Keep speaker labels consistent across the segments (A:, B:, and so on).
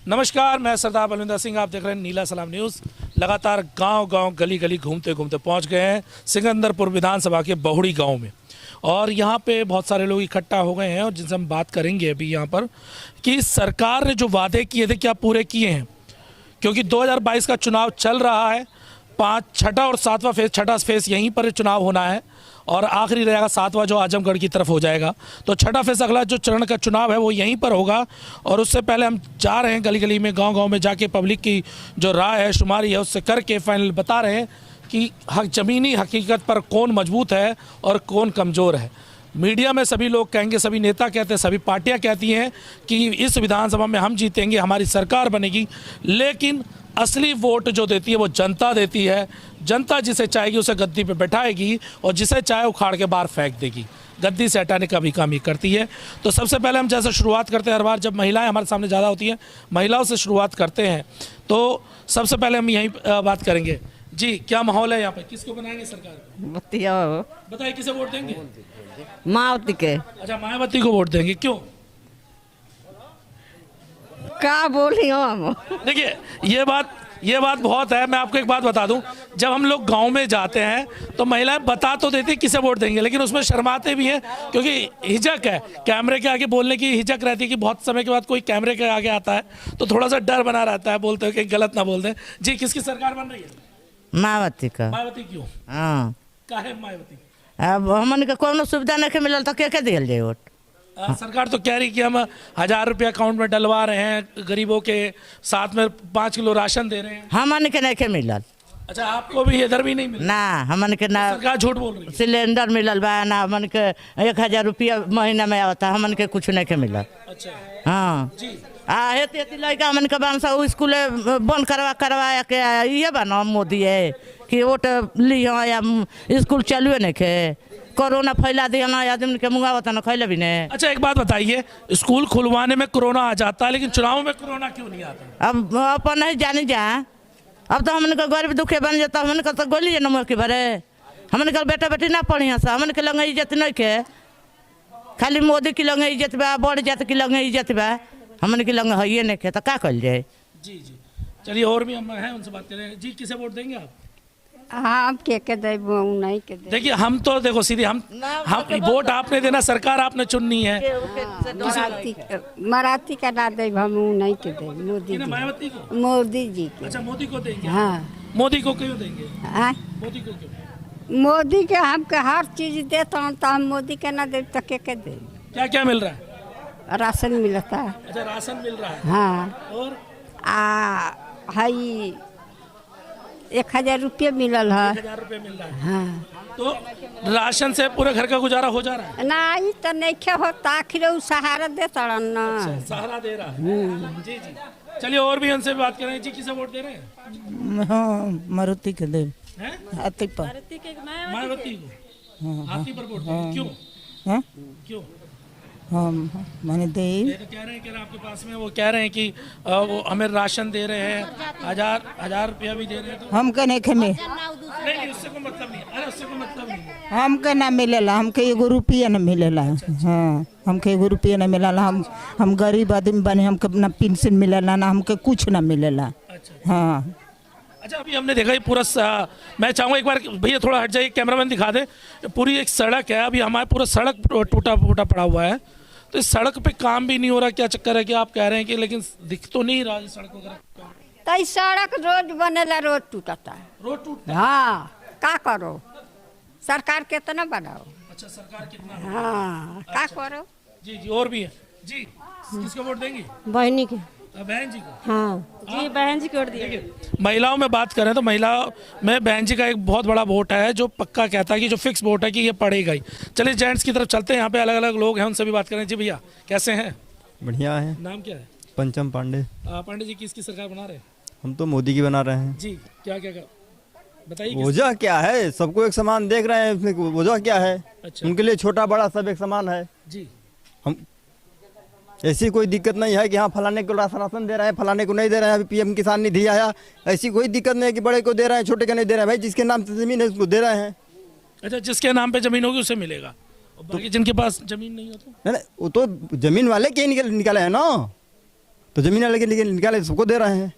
A: नमस्कार, मैं सरदार बलविंदर सिंह। आप देख रहे हैं नीला सलाम न्यूज़। लगातार गांव-गांव, गली-गली घूमते घूमते पहुंच गए हैं सिकंदरपुर विधानसभा के बहुड़ी गांव में, और यहां पे बहुत सारे लोग इकट्ठा हो गए हैं और जिनसे हम बात करेंगे अभी यहां पर कि सरकार ने जो वादे किए थे क्या पूरे किए हैं, क्योंकि 2022 का चुनाव चल रहा है। छठा और सातवां फेज़, छठा फेज़ यहीं पर चुनाव होना है और आखिरी रहेगा सातवां जो आजमगढ़ की तरफ हो जाएगा। तो छठा फेज़ अगला जो चरण का चुनाव है वो यहीं पर होगा। और उससे पहले हम जा रहे हैं गली गली में, गांव-गांव में जाके पब्लिक की जो राय है, शुमारी है, उससे करके फाइनल बता रहे हैं कि ज़मीनी हकीकत पर कौन मजबूत है और कौन कमज़ोर है। मीडिया में सभी लोग कहेंगे, सभी नेता कहते हैं, सभी पार्टियां कहती हैं कि इस विधानसभा में हम जीतेंगे, हमारी सरकार बनेगी, लेकिन असली वोट जो देती है वो जनता देती है। जनता जिसे चाहेगी उसे गद्दी पे बैठाएगी और जिसे चाहे उखाड़ के बाहर फेंक देगी। गद्दी से हटाने का भी काम ही करती है। तो सबसे पहले हम जैसे शुरुआत करते हैं, हर बार जब महिलाएं हमारे सामने ज़्यादा होती हैं, महिलाओं से शुरुआत करते हैं। तो सबसे पहले हम यहीं बात करेंगे। जी, क्या माहौल है यहाँ पे, किसको बनाएंगे सरकार? बताइए, किसे वोट देंगे?
B: मायावती के।
A: अच्छा, मायावती को वोट देंगे, क्यों?
B: क्या बोली हम?
A: देखिए, ये बात बहुत है। मैं आपको एक बात बता दूं, जब हम लोग गांव में जाते हैं तो महिलाएं बता तो देती हैं किसे वोट देंगे, लेकिन उसमें शर्माते भी हैं क्योंकि हिचक है, कैमरे के आगे बोलने की हिचक रहती है कि बहुत समय के बाद कोई कैमरे के आगे आता है तो थोड़ा सा डर बना रहता है, बोलते हैं कि गलत ना बोल दें। जी, किसकी सरकार बन रही है?
B: मायावती का।
A: मायावती क्यों?
B: हाँ,
A: काहे मायावती?
B: अब हमन के कोनो सुविधा नहीं मिलल तो के दियल जाए वोट?
A: सरकार तो कह रही कि हम 1000 रुपया अकाउंट में डलवा रहे हैं गरीबों के, साथ में 5 किलो राशन दे रहे हैं।
B: हमन के नहीं मिलल।
A: अच्छा, आपको भी इधर भी नहीं मिला?
B: ना, हमन के ना।
A: सरकार झूठ बोल रही है।
B: सिलेंडर मिलल बा ना, हमन के 1000 रुपया महीना में आवता, हमन के कुछ नहीं मिलल।
A: अच्छा,
B: हाँ
A: जी।
B: हेती लड़का हमन के बांसा स्कूल बंद करवाया के ये बना मोदी है कि वोट लियो या स्कूल चलुए नहीं के, कोरोना फैला दिया ना, आदमी के मुंगा होता ना खैले भी नहीं।
A: अच्छा, एक बात बताइए, स्कूल खुलवाने में कोरोना आ जाता है लेकिन चुनाव में कोरोना क्यों नहीं आता?
B: अब अपन नहीं जानी जा। अब तो हमन के गरीब दुखे बन जाता, हमन के तो गोली न मुँह भरे, हमन के बेटा बेटी ना पढ़िया सा, हमन के लंग इज्जत नहीं के, खाली मोदी की लंग इज्जत बा, बड़ जात की लंग इज्जत बा, हमन की लंग है नहीं के, तो क्या कल जाए? जी
A: जी, चलिए, और भी हम हैं उनसे बात करें। जी, किसे वोट देंगे आप?
C: हाँ, अब के दे नहीं के दे।
A: देखिए, हम तो देखो सीधे हम वोट आपने देना, सरकार आपने चुननी है।
C: मराठी का ना दे, हम नहीं के दे। मोदी जी।
A: मायावती को?
C: मोदी जी के।
A: अच्छा, मोदी को देंगे?
C: हाँ।
A: मोदी को क्यों देंगे?
C: हाँ?
A: मोदी को क्यों?
C: मोदी के हमके हर चीज देता हूँ, तो हम मोदी के ना दे तो के दे?
A: क्या क्या मिल रहा है?
C: राशन मिलता है।
A: अच्छा, राशन मिल रहा है।
C: हाँ।
A: और
C: हई 1000 रुपये मिलल है।
A: 1000 रुपये मिल रहा है।
C: हाँ।
A: तो राशन से पूरे घर का गुजारा हो जा रहा है?
C: नहीं तो नहीं होता, आखिर वो सहारा देता ना।
A: अच्छा, सहारा दे रहा है। जी जी, चलिए, और भी उनसे बात करें। जी, किसे वोट दे रहे हैं?
B: हाँ, मारुति के दे। हाथी पर।
A: मायावती को? हाथी पर वोट देंगे, क्यों?
B: हाँ,
A: क्यों?
B: हम मैंने दे।
A: तो कह रहे हैं कि आपके पास में वो कह रहे हैं कि वो हमें राशन दे रहे हैं, 1000 रुपया भी दे रहे हैं। तो
B: हम के नहीं खेमे,
A: नहीं, उससे कोई मतलब नहीं। अरे, उससे कोई मतलब नहीं है।
B: हमके ना मिलेला, हमके 1 रुपया न मिलेला। हाँ, हमके 1 रुपया न मिलेला। हम गरीब आदमी बने, हमके ना पेंशन मिलेला, ना हमके कुछ ना मिलेला। हाँ।
A: अच्छा, अभी हमने देखा ये पूरा मैं चाहूँगा एक बार भैया थोड़ा हट जाइए, कैमरामैन दिखा दे। पूरी एक सड़क है, अभी हमारे पूरा सड़क टूटा फूटा पड़ा हुआ है, तो इस सड़क पे काम भी नहीं हो रहा। क्या चक्कर है कि आप कह रहे हैं कि, लेकिन दिख तो नहीं रहा सड़क वगैरह?
C: तो सड़क रोज बनेला, रोज टूटता है।
A: रोड टूटता?
C: हाँ, क्या करो, सरकार कितना बनाओ।
A: अच्छा, सरकार कितना?
C: हाँ, क्या करो।
A: जी जी, और भी है। जी, किसको वोट देंगी?
D: बहनी के।
A: बहन जी को?
D: हाँ जी, बहन जी को वोट दिया।
A: महिलाओं में बात करें तो महिलाओं में बहन जी का एक बहुत बड़ा वोट है जो पक्का कहता है कि जो फिक्स वोट है कि ये पड़ेगा ही। चलिए, जेंट्स की तरफ चलते हैं, यहाँ पे अलग अलग लोग हैं, उनसे भी बात करें। जी भैया, कैसे हैं?
E: बढ़िया है।
A: नाम क्या है?
E: पंचम पांडे।
A: पांडे जी, किसकी सरकार बना रहे हैं?
E: हम तो मोदी की बना रहे हैं।
A: जी, क्या क्या बताइए।
E: वजह क्या है? सबको एक समान देख रहे हैं, इसमें वजह क्या है?
A: अच्छा।
E: उनके लिए छोटा बड़ा सब एक समान है।
A: जी,
E: हम ऐसी कोई दिक्कत नहीं है कि हाँ फलाने को राशन दे रहे हैं, फलाने को नहीं दे रहे हैं। अभी पीएम किसान निधि आया, ऐसी कोई दिक्कत नहीं है कि बड़े को दे रहे हैं, छोटे को नहीं दे रहे हैं। भाई, जिसके नाम से जमीन है उसको दे रहे हैं।
A: अच्छा, जिसके नाम पे जमीन होगी उसे मिलेगा, और बाकी जिनके पास जमीन नहीं हो तो?
E: नहीं, वो तो जमीन वाले के निकाले हैं ना। तो ज़मीन वाले के निकाले सबको दे रहे हैं,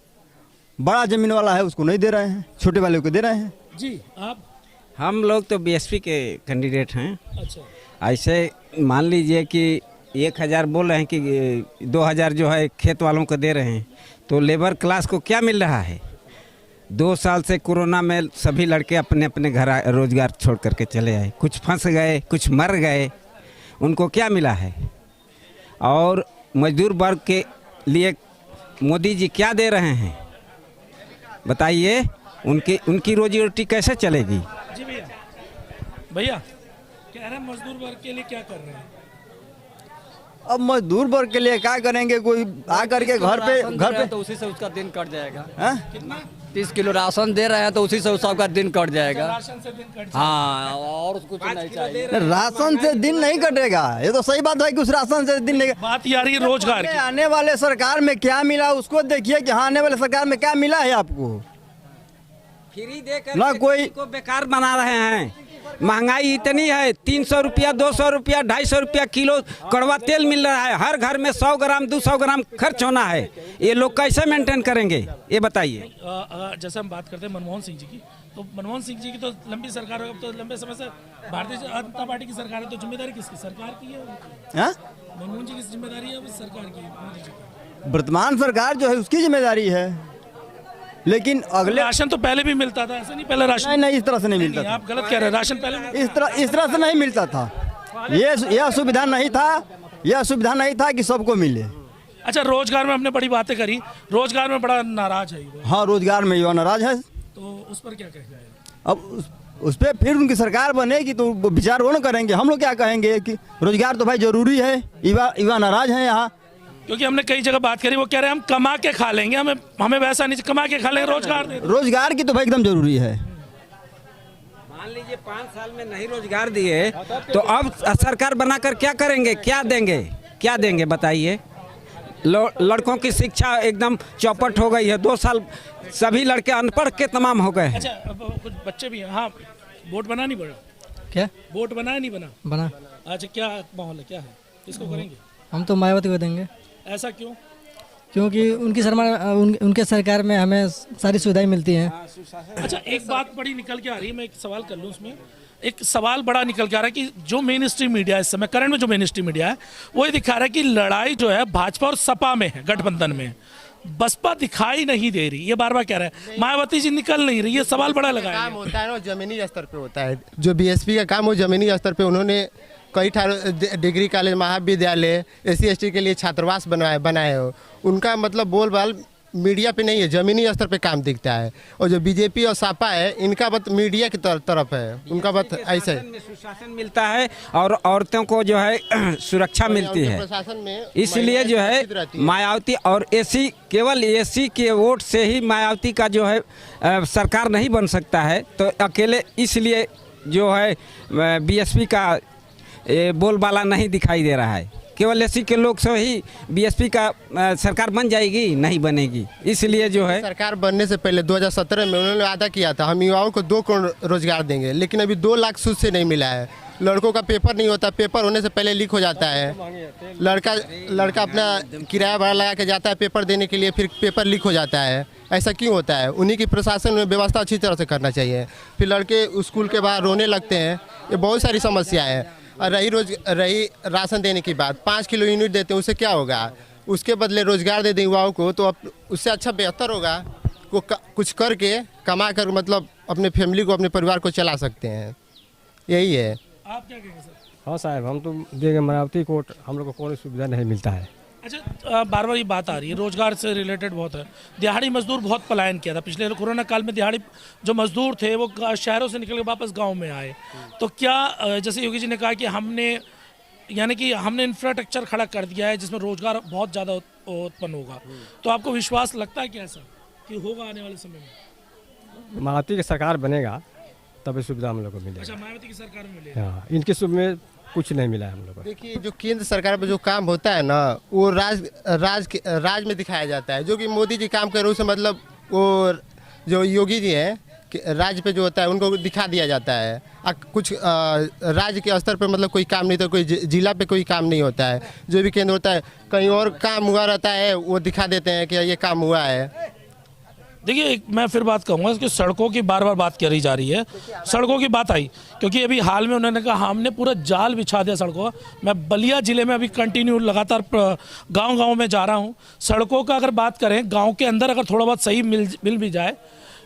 E: बड़ा ज़मीन वाला है उसको नहीं दे रहे हैं, छोटे वाले को दे रहे हैं।
A: जी आप?
F: हम लोग तो बीएसपी के कैंडिडेट हैं।
A: अच्छा,
F: ऐसे मान लीजिए कि 1000 बोल रहे हैं कि 2000 जो है खेत वालों को दे रहे हैं, तो लेबर क्लास को क्या मिल रहा है? 2 साल से कोरोना में सभी लड़के अपने अपने घर रोजगार छोड़ करके चले आए, कुछ फंस गए, कुछ मर गए, उनको क्या मिला है? और मजदूर वर्ग के लिए मोदी जी क्या दे रहे हैं बताइए? उनकी रोजी रोटी कैसे चलेगी?
A: जी भैया, भैया कह रहे हैं मजदूर वर्ग के लिए क्या कर रहे हैं?
E: अब मजदूर वर्ग के लिए क्या करेंगे? कोई आ करके घर पे
G: तो उसी से उसका दिन कट जाएगा।
E: हाँ?
A: कितना
G: 30 किलो राशन दे रहे हैं तो उसी से सबका दिन कट जाएगा।
A: राशन से दिन कट
G: हाँ, और कुछ नहीं चाहिए।
E: राशन से दिन नहीं कटेगा, ये तो सही बात है कि उस राशन से दिन नहीं।
A: बात ये आ रही है रोजगार की।
E: आने वाले सरकार में क्या मिला उसको देखिए कि हाँ आने वाले सरकार में क्या मिला है आपको।
F: फ्री देकर
E: ना कोई
F: को बेकार बना रहे हैं। महंगाई इतनी है, 300 रुपया, 200 रुपया, 250 रुपया किलो कड़वा तेल मिल रहा है। हर घर में 100 ग्राम 200 ग्राम खर्च होना है। ये लोग कैसे मेंटेन करेंगे ये बताइए?
A: जैसे हम बात करते हैं मनमोहन सिंह जी की, तो मनमोहन सिंह जी की तो लंबी सरकार है, अब तो लंबे समय से भारतीय जनता पार्टी की सरकार है, तो जिम्मेदारी किसकी? सरकार की है?
E: हाँ?
A: मनमोहन जी की जिम्मेदारी है सरकार की, मोदी जी की?
E: वर्तमान सरकार जो है उसकी जिम्मेदारी है, लेकिन अगले
A: राशन तो पहले भी मिलता था, ऐसा नहीं पहले राशन?
E: नहीं, इस तरह से नहीं मिलता था।
A: आप गलत कह रहे हैं, राशन पहले
E: इस तरह से नहीं मिलता था। यह सुविधा नहीं था, यह सुविधा नहीं था कि सबको मिले।
A: अच्छा, रोजगार में हमने बड़ी बातें करी, रोजगार में बड़ा नाराज है युवा।
E: हाँ, रोजगार में युवा नाराज है,
A: तो उस पर क्या कहेंगे?
E: अब उस पर फिर उनकी सरकार बनेगी तो वो विचार वो न करेंगे। हम लोग क्या कहेंगे कि रोजगार तो भाई जरूरी है, युवा नाराज है यहाँ।
A: क्योंकि हमने कई जगह बात करी, वो कह रहे हैं हम कमा के खा लेंगे, हमें वैसा नहीं, कमा के खा लेंगे, रोजगार दे दो।
E: रोजगार की तो भाई एकदम जरूरी है।
F: मान लीजिए 5 साल में नहीं रोजगार दिए तो अब सरकार बनाकर क्या करेंगे? क्या देंगे बताइए? लड़कों की शिक्षा एकदम चौपट हो गई है। 2 साल सभी लड़के अनपढ़ के तमाम हो गए हैं।
A: अच्छा, अब कुछ बच्चे भी हैं। हाँ, वोट बना नहीं बना?
H: क्या
A: वोट बना है नहीं बना?
H: बना?
A: अच्छा, क्या माहौल है, क्या है, किसको करेंगे?
H: हम तो मायावती को देंगे।
A: ऐसा क्यों?
H: क्योंकि उनके सरकार में हमें सारी सुविधाएं मिलती हैं।
A: अच्छा, एक बात बड़ी निकल के आ रही है, मैं एक सवाल कर लूँ उसमें। एक सवाल बड़ा निकल के आ रहा है कि जो मेन स्ट्रीम मीडिया है इस समय करंट में, जो मेन स्ट्रीम मीडिया है वो ये दिखा रहा है कि लड़ाई जो है भाजपा और सपा में है, गठबंधन में। बसपा दिखाई नहीं दे रही, ये बार बार कह रहा है। मायावती जी निकल नहीं रही, ये सवाल बड़ा लगा है।
I: काम होता है ना जमीनी स्तर पे होता है, जो बीएसपी का काम हो जमीनी स्तर पे। उन्होंने कई डिग्री कॉलेज, महाविद्यालय, SC ST के लिए छात्रावास बनाए हो। उनका मतलब बोलबाल मीडिया पे नहीं है, जमीनी स्तर पे काम दिखता है। और जो बीजेपी और सपा है, इनका बात मीडिया की तरफ है, उनका बात ऐसा है।
F: सुशासन मिलता है और औरतों को जो है सुरक्षा मिलती है,
I: प्रशासन में
F: इसलिए जो है मायावती और AC, केवल AC के वोट से ही मायावती का जो है सरकार नहीं बन सकता है। तो अकेले इसलिए जो है BSP का बोलबाला नहीं दिखाई दे रहा है। केवल SC के लोग से ही BSP का सरकार बन जाएगी, नहीं बनेगी। इसलिए जो है
I: सरकार बनने से पहले 2017 में उन्होंने वादा किया था हम युवाओं को 2 करोड़ रोजगार देंगे, लेकिन अभी 2 लाख सूद से नहीं मिला है। लड़कों का पेपर नहीं होता, पेपर होने से पहले लीक हो जाता है। लड़का अपना किराया भाड़ा लगा के जाता है पेपर देने के लिए, फिर पेपर लीक हो जाता है। ऐसा क्यों होता है? उन्हीं की प्रशासन में व्यवस्था अच्छी तरह से करना चाहिए। फिर लड़के स्कूल के बाहर रोने लगते हैं, ये बहुत सारी समस्या है। और रही राशन देने की बात, 5 किलो यूनिट देते हैं, उससे क्या होगा? उसके बदले रोजगार दे दें युवाओं को, तो उससे अच्छा बेहतर होगा। वो कुछ करके कमा कर मतलब अपने फैमिली को, अपने परिवार को चला सकते हैं। यही है।
A: आप क्या कहेंगे सर?
J: हाँ साहब, हम तो देंगे मायावती को, हम लोग को कोई सुविधा नहीं मिलता है।
A: अच्छा, बार बार ये बात आ रही है, रोजगार से रिलेटेड बहुत है। दिहाड़ी मजदूर बहुत पलायन किया था पिछले कोरोना काल में। दिहाड़ी जो मजदूर थे वो शहरों से निकल के वापस गांव में आए। तो क्या जैसे योगी जी ने कहा कि हमने इंफ्रास्ट्रक्चर खड़ा कर दिया है जिसमें रोजगार बहुत ज़्यादा उत्पन्न होगा, तो आपको विश्वास लगता है कि ऐसा कि होगा आने वाले समय में?
J: मायावती की सरकार बनेगा तभी सुविधा हम लोग को मिलेगा।
A: अच्छा, मायावती की सरकार में मिलेगा।
J: हाँ, इनके सुविधा में कुछ नहीं मिला है हम लोग को।
I: देखिए, जो केंद्र सरकार में जो काम होता है ना, वो राज में दिखाया जाता है। जो कि मोदी जी काम कर रहे हैं, उससे मतलब वो जो योगी जी हैं, राज्य पे जो होता है उनको दिखा दिया जाता है। कुछ राज्य के स्तर पर मतलब कोई काम नहीं, तो कोई जिला पे कोई काम नहीं होता है। जो भी केंद्र होता है कहीं और काम हुआ रहता है, वो दिखा देते हैं कि ये काम हुआ है।
A: देखिए मैं फिर बात कहूँगा कि सड़कों की बार बार बात करी जा रही है, सड़कों की बात आई क्योंकि अभी हाल में उन्होंने कहा हमने पूरा जाल बिछा दिया सड़कों का। मैं बलिया ज़िले में अभी कंटिन्यू लगातार गांव-गांव में जा रहा हूं। सड़कों का अगर बात करें, गांव के अंदर अगर थोड़ा बहुत सही मिल भी जाए,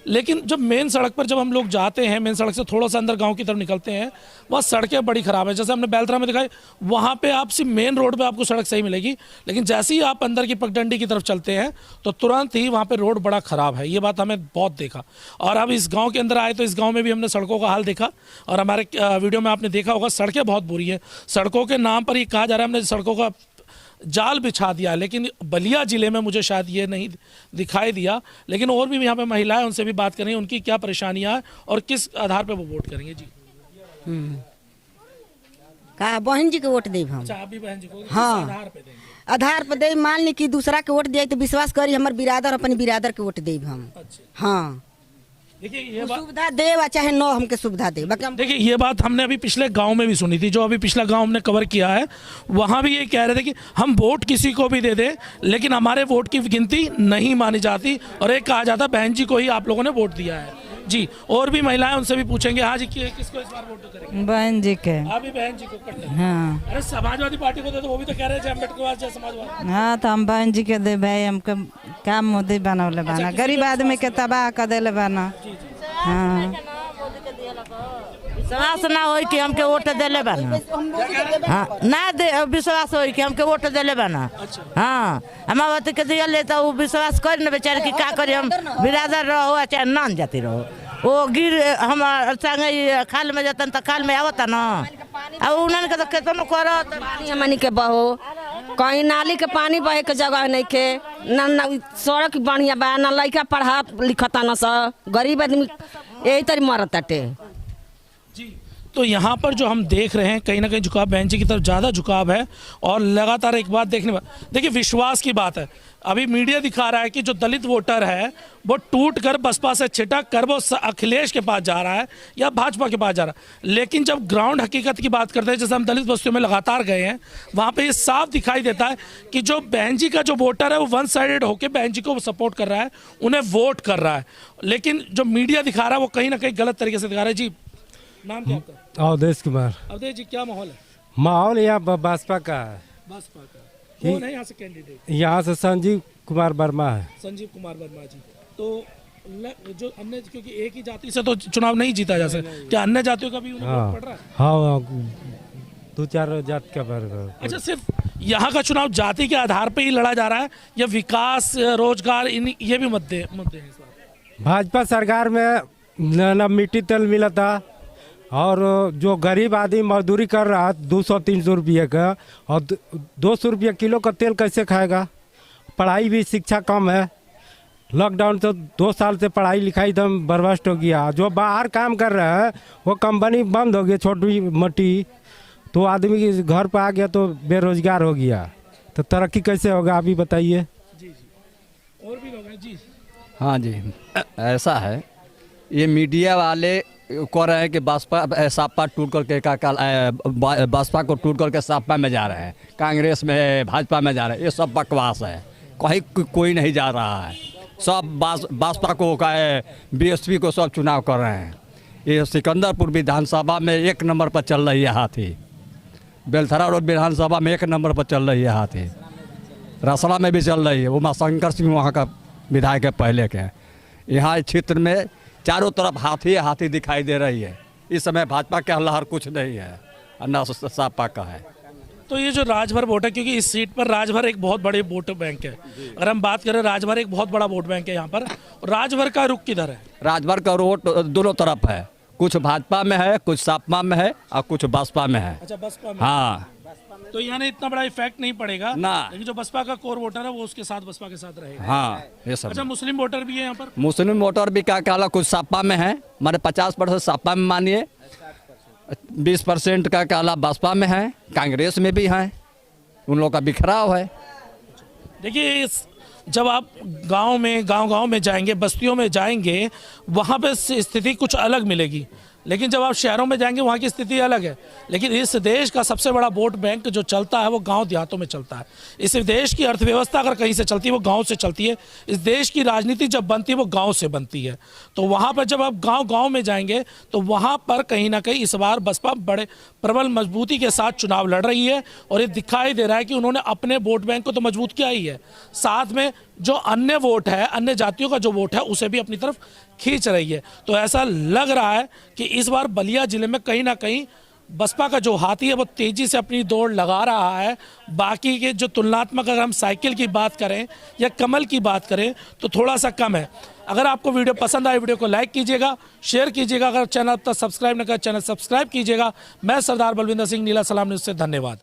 A: लेकिन जब मेन सड़क पर जब हम लोग जाते हैं, मेन सड़क से थोड़ा सा अंदर गांव की तरफ निकलते हैं, वह सड़कें बड़ी ख़राब है। जैसे हमने बेलथरा में दिखाई, वहाँ पे आप सिर्फ मेन रोड पे आपको सड़क सही मिलेगी, लेकिन जैसे ही आप अंदर की पगडंडी की तरफ चलते हैं तो तुरंत ही वहाँ पे रोड बड़ा ख़राब है। ये बात हमें बहुत देखा। और अब इस गाँव के अंदर आए तो इस गाँव में भी हमने सड़कों का हाल देखा, और हमारे वीडियो में आपने देखा होगा सड़कें बहुत बुरी हैं। सड़कों के नाम पर ये कहा जा रहा है हमने सड़कों का जाल बिछा दिया, लेकिन बलिया ज़िले में मुझे शायद ये नहीं दिखाई दिया। लेकिन और भी यहाँ पे महिलाएं, उनसे भी बात करेंगे उनकी क्या परेशानियां हैं और किस आधार पे वो वोट करेंगे। जी
K: का बहन जी के वोट देब हम।
A: अच्छा, आप भी बहन जी को
K: हाँ
A: आधार पे देंगे?
K: आधार पर दे, मान ली कि दूसरा के वोट दिए तो विश्वास करी हमारे बिरादर, अपने बिरादर के वोट देब हम।
A: अच्छा।
K: हाँ,
A: देखिए ये बात
K: सुविधा दे चाहे न हमके सुविधा दे।
A: देखिए ये बात हमने अभी पिछले गांव में भी सुनी थी, जो अभी पिछला गांव हमने कवर किया है, वहां भी ये कह रहे थे कि हम वोट किसी को भी दे दें, लेकिन हमारे वोट की गिनती नहीं मानी जाती, और एक कहा जाता बहन जी को ही आप लोगों ने वोट दिया है। जी, और भी महिलाएं, उनसे भी पूछेंगे। हाँ जी, किसको इस बार वोट करेंगे?
B: बहन जी के।
A: आप भी बहन जी को करते हैं?
B: हाँ।
A: अरे समाजवादी पार्टी को दे, तो वो भी तो कह रहे थे अम्बेडकर जय समाजवादी।
B: हाँ तो हम बहन जी के दे भाई, हमके काम मोदी बनौले बाना, गरीब आदमी के तबाह कर देले बाना। हाँ, विश्वास ना हो कि हमके वोट दिले बाना। हाँ, ना दे विश्वास हो कि हमके वोट दिले बाना। हाँ, हमारे के दिए तो वो विश्वास कर न बेचारे कि का करी, हम बिरादर रहो चाहे नान जाती रहो, वो गिर हम संगे खाल में जाता तो खाल में आवता ना। अब उन्होंने तो केतनो करो
K: पानी हमनी के बहो, कहीं नाली के पानी बहे के जगह नहीं के, ना सड़क बढ़िया बा, ना लड़का पढ़ा लिखता ना सा, गरीब आदमी यही तरी मरत ताटे।
A: जी, तो यहाँ पर जो हम देख रहे हैं कहीं ना कहीं झुकाव बहन जी की तरफ ज़्यादा झुकाव है। और लगातार एक बात देखने में, देखिए विश्वास की बात है। अभी मीडिया दिखा रहा है कि जो दलित वोटर है वो टूट कर बसपा से छिटक कर वो अखिलेश के पास जा रहा है या भाजपा के पास जा रहा है। लेकिन जब ग्राउंड हकीकत की बात करते हैं, जैसे हम दलित बस्तियों में लगातार गए हैं, वहाँ पे ये साफ दिखाई देता है कि जो बहन जी का जो वोटर है वो वन साइडेड होकर बहन जी को सपोर्ट कर रहा है, उन्हें वोट कर रहा है। लेकिन जो मीडिया दिखा रहा है वो कहीं ना कहीं गलत तरीके से दिखा रहा है। जी, नाम क्या आपका?
J: अवधेश कुमार।
A: अवधेश जी, क्या माहौल है?
J: माहौल यहाँ बसपा का है।
A: बसपा का कौन है यहाँ से कैंडिडेट?
J: यहाँ से संजीव कुमार वर्मा है।
A: संजीव कुमार वर्मा जी। तो जो अन्य, क्योंकि एक ही जाति से तो चुनाव नहीं जीता जा सकता, क्या अन्य जातियों का भी उन्हें वोट पड़ रहा है?
J: हाँ, 2-4 जात का वर्ग।
A: अच्छा, सिर्फ यहाँ का चुनाव जाति के आधार पर ही लड़ा जा रहा है या विकास, रोजगार, ये भी मुद्दे हैं?
J: भाजपा सरकार में न मिट्टी तेल मिला था, और जो गरीब आदमी मजदूरी कर रहा है 200-300 रुपये का, और 200 रुपये किलो का तेल कैसे खाएगा? पढ़ाई भी, शिक्षा कम है। लॉकडाउन तो 2 साल से पढ़ाई लिखाई एकदम बर्बाद हो गया। जो बाहर काम कर रहे हैं वो कंपनी बंद हो गई छोटी मोटी, तो आदमी के घर पर आ गया तो बेरोजगार हो गया, तो तरक्की कैसे होगा आप ही बताइए।
A: जी जी, और भी लोग हैं। जी
G: हाँ जी, ऐसा है, ये मीडिया वाले कह रहे हैं कि बसपा सापा टूट करके बसपा को टूट करके सापा में जा रहे हैं, कांग्रेस में भाजपा में जा रहे हैं। ये सब बकवास है, कहीं कोई नहीं जा रहा है। सब बसपा को का बीएसपी को सब चुनाव कर रहे हैं। ये सिकंदरपुर विधानसभा में 1 नंबर पर चल रही है हाथी, बेलथरा रोड विधानसभा में 1 नंबर पर चल रही है हाथी, रसला में भी चल रही है। उमा शंकर सिंह वहाँ का विधायक है पहले के। यहाँ क्षेत्र में चारों तरफ हाथी हाथी दिखाई दे रही है। इस समय भाजपा के लहर कुछ नहीं है, ना सापा का है।
A: तो ये जो राजभर वोट है, क्योंकि इस सीट पर राजभर एक बहुत बड़े वोट बैंक है, अगर हम बात करें राजभर एक बहुत बड़ा वोट बैंक है यहाँ पर। राजभर का रुख किधर है?
G: राजभर का वोट दोनों तरफ है, कुछ भाजपा में है, कुछ सापा में है और कुछ बसपा में है।
A: अच्छा, बसपा में।
G: हाँ,
A: तो यहाँ इतना बड़ा इफेक्ट नहीं पड़ेगा
G: ना,
A: लेकिन जो बसपा का कोर वोटर है वो उसके साथ बसपा के साथ रहेगा।
G: हाँ, ये सब।
A: अच्छा, मुस्लिम वोटर भी है यहाँ पर?
G: मुस्लिम वोटर भी क्या कहला, कुछ सापा में है, हमारे 50% सापा में मानिए, 20% का कहला बसपा में है, कांग्रेस में भी है, उन लोगों का बिखराव है।
A: देखिए जब आप गांव में जाएंगे, बस्तियों में जाएंगे, वहाँ पे स्थिति कुछ अलग मिलेगी। लेकिन जब आप शहरों में जाएंगे वहाँ की स्थिति अलग है। लेकिन इस देश का सबसे बड़ा वोट बैंक जो चलता है वो गांव देहातों में चलता है। इस देश की अर्थव्यवस्था अगर कहीं से चलती है वो गांव से चलती है। इस देश की राजनीति जब बनती है वो गांव से बनती है। तो वहाँ पर जब आप गांव में जाएंगे तो वहाँ पर कहीं ना कहीं इस बार बसपा बड़े प्रबल मजबूती के साथ चुनाव लड़ रही है और ये दिखाई दे रहा है कि उन्होंने अपने वोट बैंक को तो मजबूत किया ही है, साथ में जो अन्य वोट है, अन्य जातियों का जो वोट है उसे भी अपनी तरफ खींच रही है। तो ऐसा लग रहा है कि इस बार बलिया जिले में कहीं ना कहीं बसपा का जो हाथी है वो तेजी से अपनी दौड़ लगा रहा है। बाकी के जो तुलनात्मक अगर हम साइकिल की बात करें या कमल की बात करें तो थोड़ा सा कम है। अगर आपको वीडियो पसंद आए वीडियो को लाइक कीजिएगा, शेयर कीजिएगा। अगर चैनल तक सब्सक्राइब न करें चैनल सब्सक्राइब कीजिएगा। मैं सरदार बलविंदर सिंह, नीला सलाम न्यूज़ से धन्यवाद।